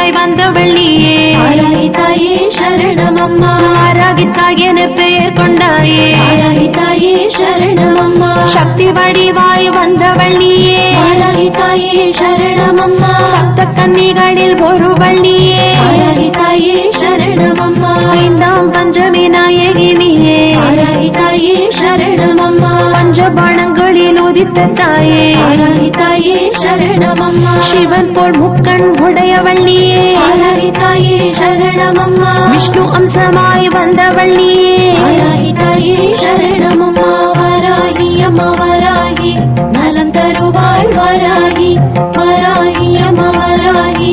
வடிவாய் வந்தவள் நீயே. வாராகி தாயே சரணமம்மா. வாராகி தாய் என பெயர் கொண்டாயே. வாராகி தாயே சரணமம்மா. சக்தி வடிவாய் வந்தவள் நீயே. வாராகி தாயே சரணமம்மா. சப்த கன்னிகளில் ஒருவள் நீயே. வாராகி தாயே சரணமம்மா. ஐந்தாம் பஞ்சமி நாயகி நீயே. வாராகி தாயே சரணமம்மா. பஞ்சபாணங்களில் உதித்த தாயே. வாராகி தாயே சரணமம்மா. சிவன் போல் முக்கண் உடையவள் நீயே. வாராகி தாயே சரணமம்மா. விஷ்ணு அம்சமாய் வந்தவள் நீயே. வாராகி தாயே சரணமம்மா. வாராகி அம்மா வாராகி நலம் தருவாள் வாராகி. வாராகி அம்மா வாராகி